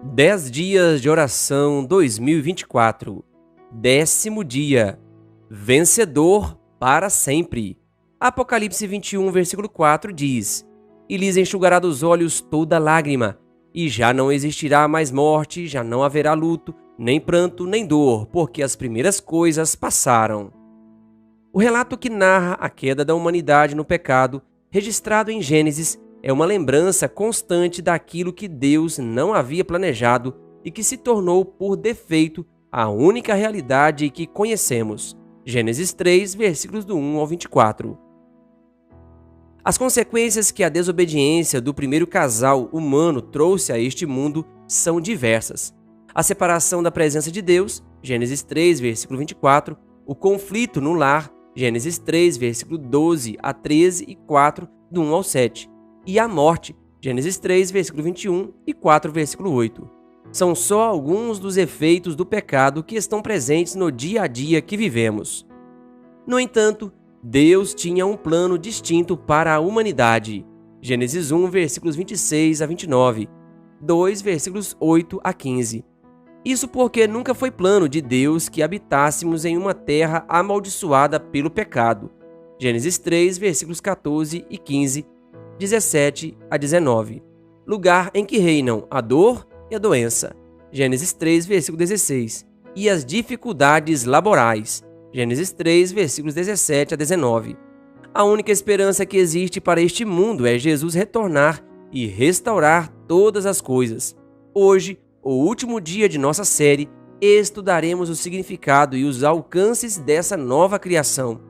10 dias de oração 2024. 10º dia. Vencedor para sempre. Apocalipse 21, versículo 4 diz: E lhes enxugará dos olhos toda lágrima, e já não existirá mais morte, já não haverá luto, nem pranto, nem dor, porque as primeiras coisas passaram. O relato que narra a queda da humanidade no pecado, registrado em Gênesis, é uma lembrança constante daquilo que Deus não havia planejado e que se tornou, por defeito, a única realidade que conhecemos. Gênesis 3, versículos do 1 ao 24. As consequências que a desobediência do primeiro casal humano trouxe a este mundo são diversas. A separação da presença de Deus, Gênesis 3, versículo 24, o conflito no lar, Gênesis 3, versículo 12 a 13 e 4, do 1 ao 7, e a morte, Gênesis 3, versículo 21 e 4, versículo 8. São só alguns dos efeitos do pecado que estão presentes no dia a dia que vivemos. No entanto, Deus tinha um plano distinto para a humanidade. Gênesis 1, versículos 26 a 29, 2, versículos 8 a 15. Isso porque nunca foi plano de Deus que habitássemos em uma terra amaldiçoada pelo pecado. Gênesis 3, versículos 14 e 15, 17 a 19. Lugar em que reinam a dor e a doença. Gênesis 3, versículo 16. E as dificuldades laborais. Gênesis 3, versículos 17 a 19. A única esperança que existe para este mundo é Jesus retornar e restaurar todas as coisas. Hoje, o último dia de nossa série, estudaremos o significado e os alcances dessa nova criação.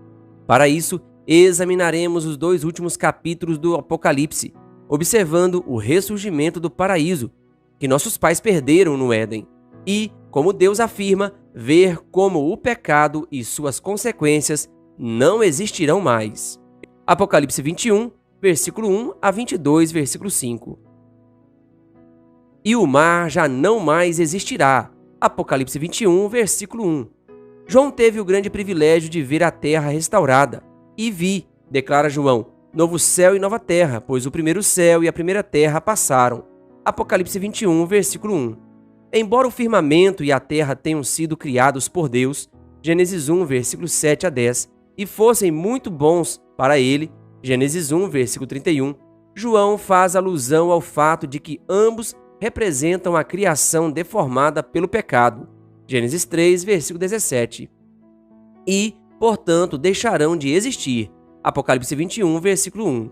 Para isso, examinaremos os 2 últimos capítulos do Apocalipse, observando o ressurgimento do paraíso, que nossos pais perderam no Éden, e, como Deus afirma, ver como o pecado e suas consequências não existirão mais. Apocalipse 21, versículo 1 a 22, versículo 5. E o mar já não mais existirá. Apocalipse 21, versículo 1. João teve o grande privilégio de ver a terra restaurada. E vi, declara João, novo céu e nova terra, pois o primeiro céu e a primeira terra passaram. Apocalipse 21, versículo 1. Embora o firmamento e a terra tenham sido criados por Deus, Gênesis 1, versículo 7 a 10, e fossem muito bons para ele, Gênesis 1, versículo 31, João faz alusão ao fato de que ambos representam a criação deformada pelo pecado, Gênesis 3, versículo 17, e, portanto, deixarão de existir, Apocalipse 21, versículo 1.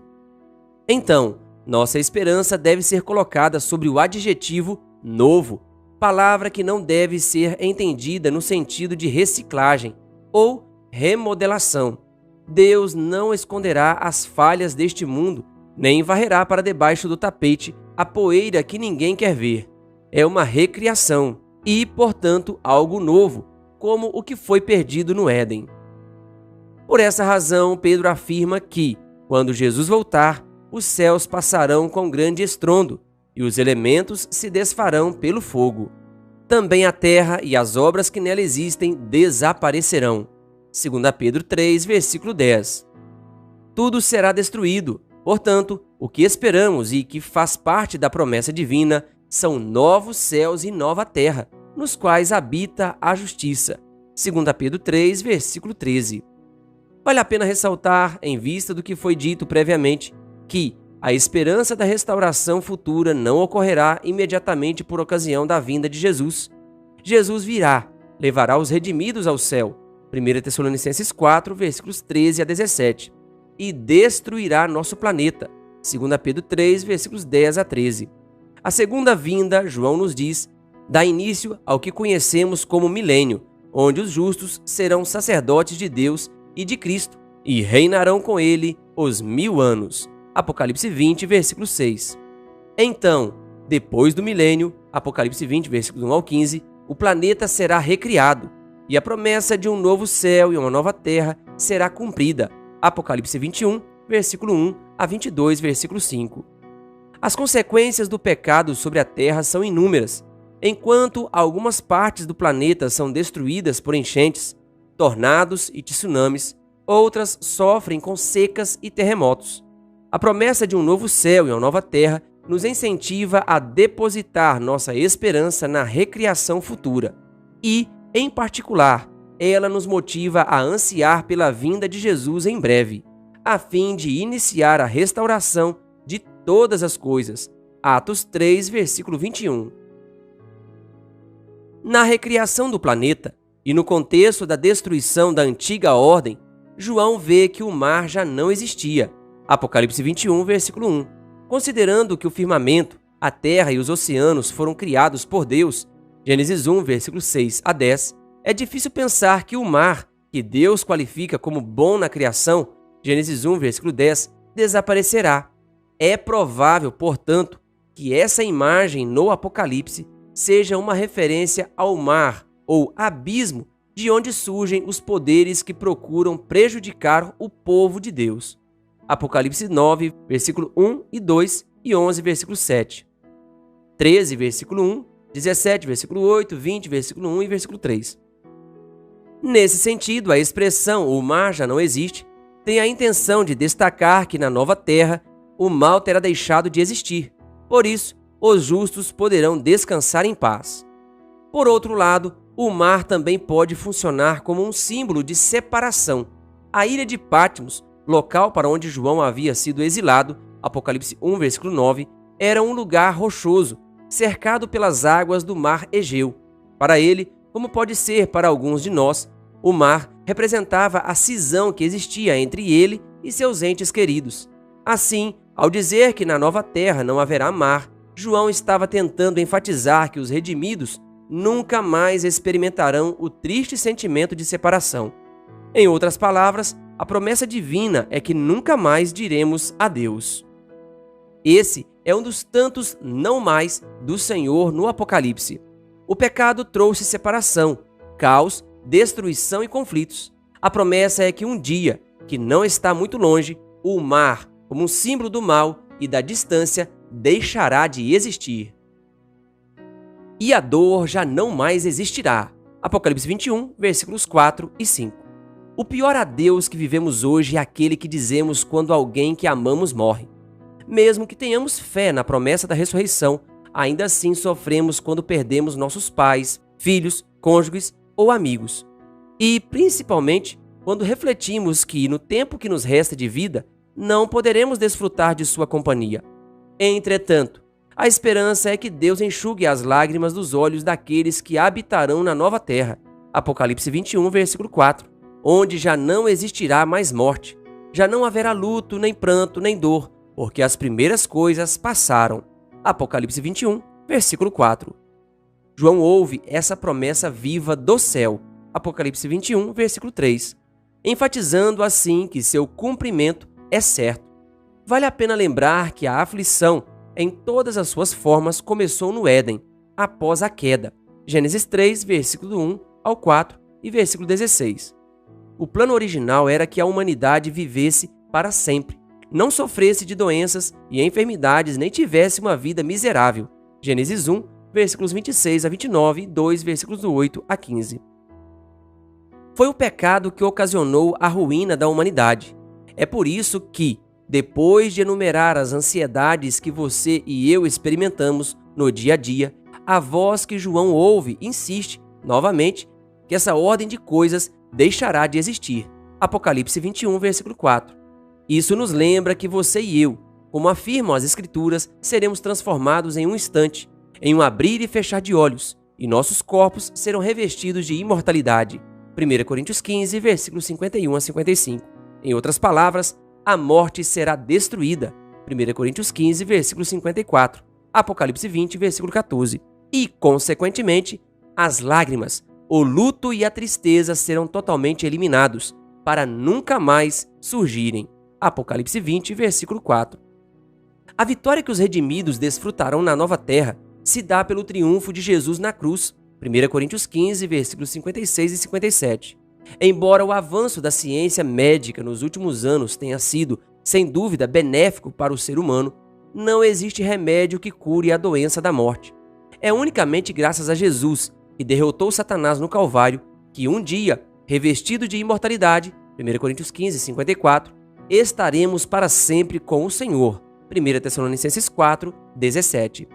Então, nossa esperança deve ser colocada sobre o adjetivo novo, palavra que não deve ser entendida no sentido de reciclagem ou remodelação. Deus não esconderá as falhas deste mundo, nem varrerá para debaixo do tapete a poeira que ninguém quer ver. É uma recriação e, portanto, algo novo, como o que foi perdido no Éden. Por essa razão, Pedro afirma que, quando Jesus voltar, os céus passarão com grande estrondo, e os elementos se desfarão pelo fogo. Também a terra e as obras que nela existem desaparecerão. 2 Pedro 3, versículo 10. Tudo será destruído. Portanto, o que esperamos e que faz parte da promessa divina são novos céus e nova terra, nos quais habita a justiça. 2 Pedro 3, versículo 13. Vale a pena ressaltar, em vista do que foi dito previamente, que a esperança da restauração futura não ocorrerá imediatamente por ocasião da vinda de Jesus. Jesus virá, levará os redimidos ao céu, 1 Tessalonicenses 4, versículos 13 a 17, e destruirá nosso planeta, 2 Pedro 3, versículos 10 a 13. A segunda vinda, João nos diz, dá início ao que conhecemos como milênio, onde os justos serão sacerdotes de Deus e de Cristo, e reinarão com ele os 1000 anos. Apocalipse 20, versículo 6. Então, depois do milênio, Apocalipse 20, versículo 1 ao 15, o planeta será recriado, e a promessa de um novo céu e uma nova terra será cumprida. Apocalipse 21, versículo 1 a 22, versículo 5. As consequências do pecado sobre a terra são inúmeras. Enquanto algumas partes do planeta são destruídas por enchentes, tornados e tsunamis, outras sofrem com secas e terremotos. A promessa de um novo céu e uma nova terra nos incentiva a depositar nossa esperança na recriação futura e, em particular, ela nos motiva a ansiar pela vinda de Jesus em breve, a fim de iniciar a restauração de todas as coisas. Atos 3, versículo 21. Na recriação do planeta e no contexto da destruição da antiga ordem, João vê que o mar já não existia. Apocalipse 21, versículo 1. Considerando que o firmamento, a terra e os oceanos foram criados por Deus, Gênesis 1, versículo 6 a 10, é difícil pensar que o mar, que Deus qualifica como bom na criação, Gênesis 1, versículo 10, desaparecerá. É provável, portanto, que essa imagem no Apocalipse seja uma referência ao mar ou abismo de onde surgem os poderes que procuram prejudicar o povo de Deus. Apocalipse 9, versículo 1 e 2 e 11, versículo 7. 13, versículo 1, 17, versículo 8, 20, versículo 1 e versículo 3. Nesse sentido, a expressão "o mar já não existe" tem a intenção de destacar que na nova terra o mal terá deixado de existir. Por isso, os justos poderão descansar em paz. Por outro lado, o mar também pode funcionar como um símbolo de separação. A ilha de Patmos, local para onde João havia sido exilado, Apocalipse 1, versículo 9, era um lugar rochoso, cercado pelas águas do mar Egeu. Para ele, como pode ser para alguns de nós, o mar representava a cisão que existia entre ele e seus entes queridos. Assim, ao dizer que na nova terra não haverá mar, João estava tentando enfatizar que os redimidos nunca mais experimentarão o triste sentimento de separação. Em outras palavras, a promessa divina é que nunca mais diremos adeus. Esse é um dos tantos não mais do Senhor no Apocalipse. O pecado trouxe separação, caos, destruição e conflitos. A promessa é que um dia, que não está muito longe, o mar, como um símbolo do mal e da distância, deixará de existir. E a dor já não mais existirá. Apocalipse 21, versículos 4 e 5. O pior adeus que vivemos hoje é aquele que dizemos quando alguém que amamos morre. Mesmo que tenhamos fé na promessa da ressurreição, ainda assim sofremos quando perdemos nossos pais, filhos, cônjuges ou amigos. E, principalmente, quando refletimos que, no tempo que nos resta de vida, não poderemos desfrutar de sua companhia. Entretanto, a esperança é que Deus enxugue as lágrimas dos olhos daqueles que habitarão na nova terra. Apocalipse 21, versículo 4. Onde já não existirá mais morte. Já não haverá luto, nem pranto, nem dor, porque as primeiras coisas passaram. Apocalipse 21, versículo 4. João ouve essa promessa viva do céu. Apocalipse 21, versículo 3. Enfatizando assim que seu cumprimento é certo. Vale a pena lembrar que a aflição, em todas as suas formas, começou no Éden, após a queda. Gênesis 3, versículo 1 ao 4 e versículo 16. O plano original era que a humanidade vivesse para sempre, não sofresse de doenças e enfermidades, nem tivesse uma vida miserável. Gênesis 1, versículos 26 a 29 e 2, versículos 8 a 15. Foi o pecado que ocasionou a ruína da humanidade. É por isso que, depois de enumerar as ansiedades que você e eu experimentamos no dia a dia, a voz que João ouve insiste, novamente, que essa ordem de coisas deixará de existir. Apocalipse 21, versículo 4. Isso nos lembra que você e eu, como afirmam as Escrituras, seremos transformados em um instante, em um abrir e fechar de olhos, e nossos corpos serão revestidos de imortalidade. 1 Coríntios 15, versículos 51 a 55. Em outras palavras, a morte será destruída. 1 Coríntios 15, versículo 54. Apocalipse 20, versículo 14. E, consequentemente, as lágrimas, o luto e a tristeza serão totalmente eliminados, para nunca mais surgirem. Apocalipse 20, versículo 4. A vitória que os redimidos desfrutarão na nova terra se dá pelo triunfo de Jesus na cruz. 1 Coríntios 15, versículos 56 e 57. Embora o avanço da ciência médica nos últimos anos tenha sido, sem dúvida, benéfico para o ser humano, não existe remédio que cure a doença da morte. É unicamente graças a Jesus, que derrotou Satanás no Calvário, que um dia, revestido de imortalidade, 1 Coríntios 15, 54, estaremos para sempre com o Senhor. 1 Tessalonicenses 4, 17.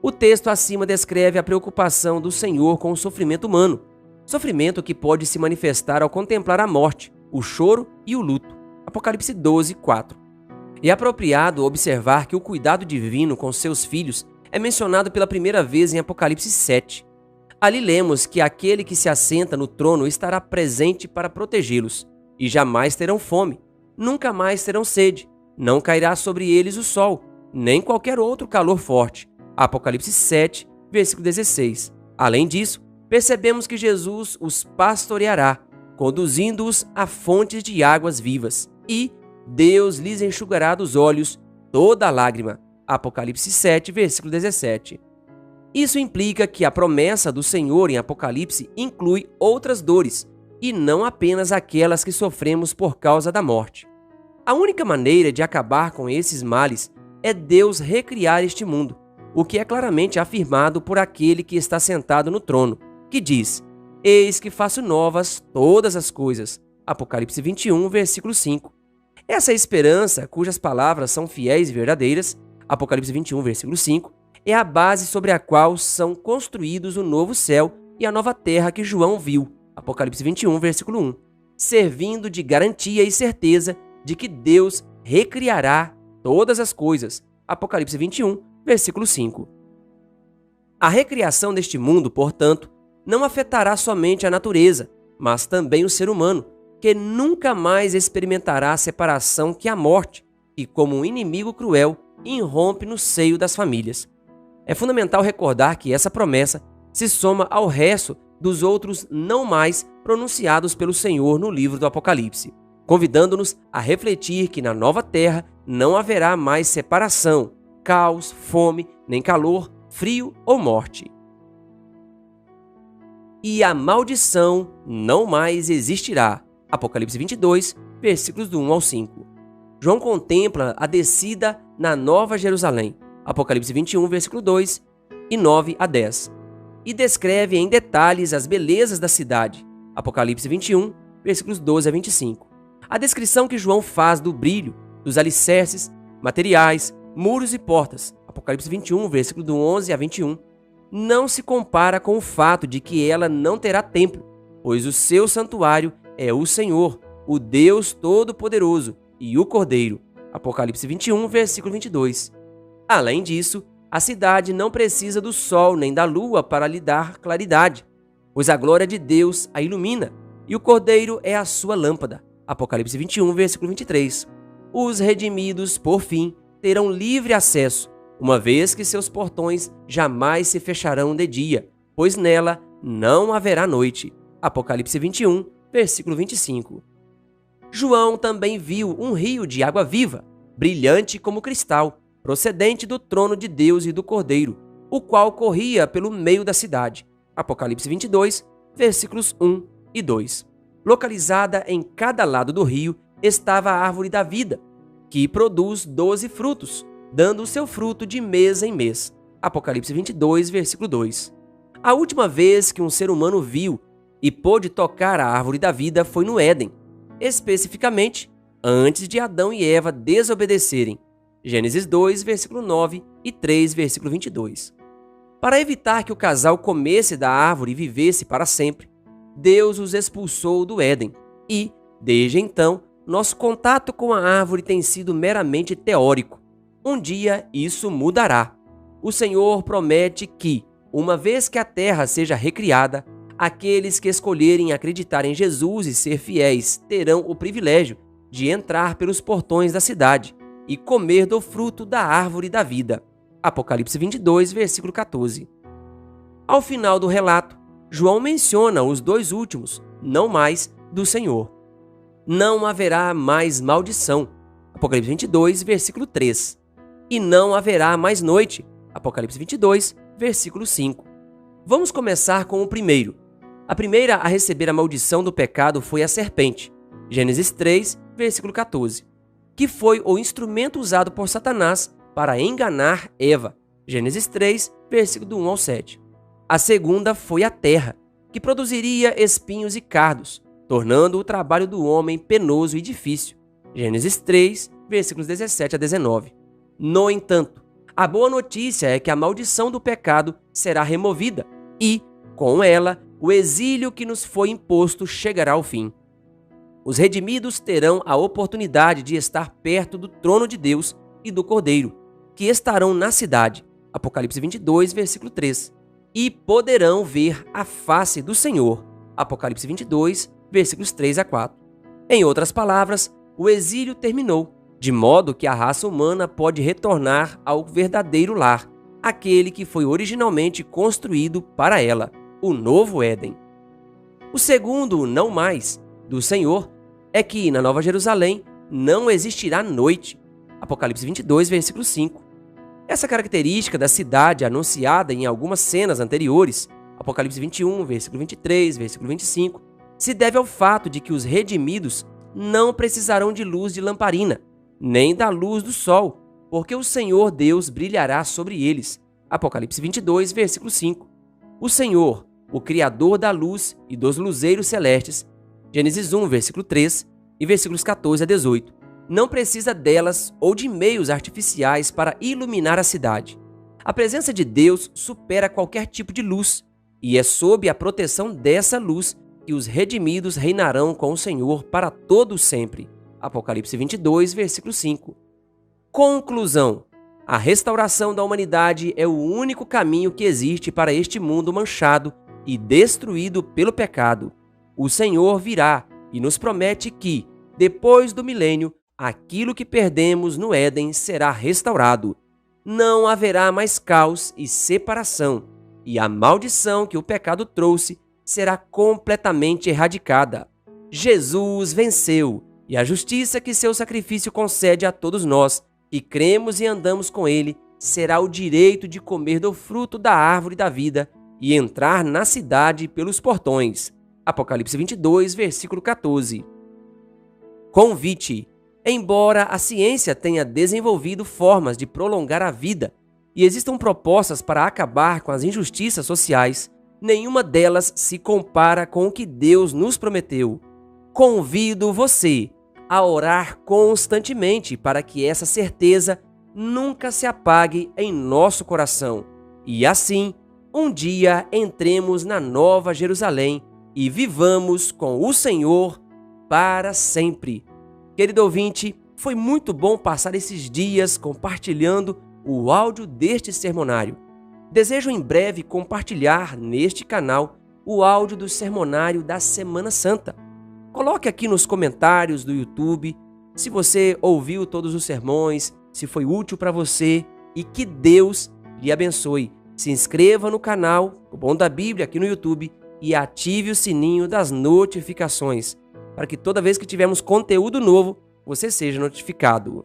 O texto acima descreve a preocupação do Senhor com o sofrimento humano, sofrimento que pode se manifestar ao contemplar a morte, o choro e o luto. Apocalipse 12, 4. É apropriado observar que o cuidado divino com seus filhos é mencionado pela primeira vez em Apocalipse 7. Ali lemos que aquele que se assenta no trono estará presente para protegê-los, e jamais terão fome, nunca mais terão sede, não cairá sobre eles o sol, nem qualquer outro calor forte. Apocalipse 7, versículo 16. Além disso, percebemos que Jesus os pastoreará, conduzindo-os a fontes de águas vivas, e Deus lhes enxugará dos olhos toda a lágrima. Apocalipse 7, versículo 17. Isso implica que a promessa do Senhor em Apocalipse inclui outras dores, e não apenas aquelas que sofremos por causa da morte. A única maneira de acabar com esses males é Deus recriar este mundo, o que é claramente afirmado por aquele que está sentado no trono, que diz: Eis que faço novas todas as coisas. Apocalipse 21, versículo 5. Essa esperança, cujas palavras são fiéis e verdadeiras, Apocalipse 21, versículo 5, é a base sobre a qual são construídos o novo céu e a nova terra que João viu, Apocalipse 21, versículo 1, servindo de garantia e certeza de que Deus recriará todas as coisas, Apocalipse 21, versículo 5. A recriação deste mundo, portanto, não afetará somente a natureza, mas também o ser humano, que nunca mais experimentará a separação que a morte, e como um inimigo cruel, irrompe no seio das famílias. É fundamental recordar que essa promessa se soma ao resto dos outros não mais pronunciados pelo Senhor no livro do Apocalipse, convidando-nos a refletir que na nova terra não haverá mais separação, caos, fome, nem calor, frio ou morte. E a maldição não mais existirá. Apocalipse 22, versículos do 1 ao 5. João contempla a descida na Nova Jerusalém, Apocalipse 21, versículo 2 e 9 a 10, e descreve em detalhes as belezas da cidade, Apocalipse 21, versículos 12 a 25. A descrição que João faz do brilho, dos alicerces, materiais, muros e portas, Apocalipse 21, versículo do 11 a 21, não se compara com o fato de que ela não terá templo, pois o seu santuário é o Senhor, o Deus Todo-Poderoso e o Cordeiro, Apocalipse 21, versículo 22. Além disso, a cidade não precisa do sol nem da lua para lhe dar claridade, pois a glória de Deus a ilumina, e o Cordeiro é a sua lâmpada, Apocalipse 21, versículo 23. Os redimidos, por fim, terão livre acesso, uma vez que seus portões jamais se fecharão de dia, pois nela não haverá noite. Apocalipse 21, versículo 25. João também viu um rio de água viva, brilhante como cristal, procedente do trono de Deus e do Cordeiro, o qual corria pelo meio da cidade. Apocalipse 22, versículos 1 e 2. Localizada em cada lado do rio estava a árvore da vida, que produz 12 frutos, dando o seu fruto de mês em mês. Apocalipse 22, versículo 2. A última vez que um ser humano viu e pôde tocar a árvore da vida foi no Éden, especificamente antes de Adão e Eva desobedecerem. Gênesis 2, versículo 9 e 3, versículo 22. Para evitar que o casal comesse da árvore e vivesse para sempre, Deus os expulsou do Éden e, desde então, nosso contato com a árvore tem sido meramente teórico. Um dia isso mudará. O Senhor promete que, uma vez que a terra seja recriada, aqueles que escolherem acreditar em Jesus e ser fiéis terão o privilégio de entrar pelos portões da cidade e comer do fruto da árvore da vida. Apocalipse 22, versículo 14. Ao final do relato, João menciona os dois últimos, não mais, do Senhor. Não haverá mais maldição. Apocalipse 22, versículo 3. E não haverá mais noite. Apocalipse 22, versículo 5. Vamos começar com o primeiro. A primeira a receber a maldição do pecado foi a serpente. Gênesis 3, versículo 14. Que foi o instrumento usado por Satanás para enganar Eva. Gênesis 3, versículo do 1 ao 7. A segunda foi a terra, que produziria espinhos e cardos, tornando o trabalho do homem penoso e difícil. Gênesis 3, versículos 17 a 19. No entanto, A boa notícia é que a maldição do pecado será removida e, com ela, o exílio que nos foi imposto chegará ao fim. Os redimidos terão a oportunidade de estar perto do trono de Deus e do Cordeiro, que estarão na cidade, Apocalipse 22, versículo 3, e poderão ver a face do Senhor, Apocalipse 22, versículos 3 a 4. Em outras palavras, o exílio terminou, de modo que a raça humana pode retornar ao verdadeiro lar, aquele que foi originalmente construído para ela, o novo Éden. O segundo não mais do Senhor é que na Nova Jerusalém não existirá noite, Apocalipse 22, versículo 5. Essa característica da cidade anunciada em algumas cenas anteriores, Apocalipse 21, versículo 23, versículo 25, se deve ao fato de que os redimidos não precisarão de luz de lamparina, nem da luz do sol, porque o Senhor Deus brilhará sobre eles. Apocalipse 22, versículo 5. O Senhor, o Criador da luz e dos luzeiros celestes, Gênesis 1, versículo 3 e versículos 14 a 18, não precisa delas ou de meios artificiais para iluminar a cidade. A presença de Deus supera qualquer tipo de luz, e é sob a proteção dessa luz que os redimidos reinarão com o Senhor para todo sempre. Apocalipse 22, versículo 5. Conclusão: a restauração da humanidade é o único caminho que existe para este mundo manchado e destruído pelo pecado. O Senhor virá e nos promete que, depois do milênio, aquilo que perdemos no Éden será restaurado. Não haverá mais caos e separação, e a maldição que o pecado trouxe será completamente erradicada. Jesus venceu, e a justiça que seu sacrifício concede a todos nós, que cremos e andamos com ele, será o direito de comer do fruto da árvore da vida e entrar na cidade pelos portões. Apocalipse 22, versículo 14. Convite. Embora a ciência tenha desenvolvido formas de prolongar a vida e existam propostas para acabar com as injustiças sociais, nenhuma delas se compara com o que Deus nos prometeu. Convido você a orar constantemente para que essa certeza nunca se apague em nosso coração e assim, um dia entremos na Nova Jerusalém e vivamos com o Senhor para sempre. Querido ouvinte, foi muito bom passar esses dias compartilhando o áudio deste sermonário. Desejo em breve compartilhar neste canal o áudio do sermonário da Semana Santa. Coloque aqui nos comentários do YouTube se você ouviu todos os sermões, se foi útil para você e que Deus lhe abençoe. Se inscreva no canal O Bom da Bíblia aqui no YouTube e ative o sininho das notificações, para que toda vez que tivermos conteúdo novo, você seja notificado.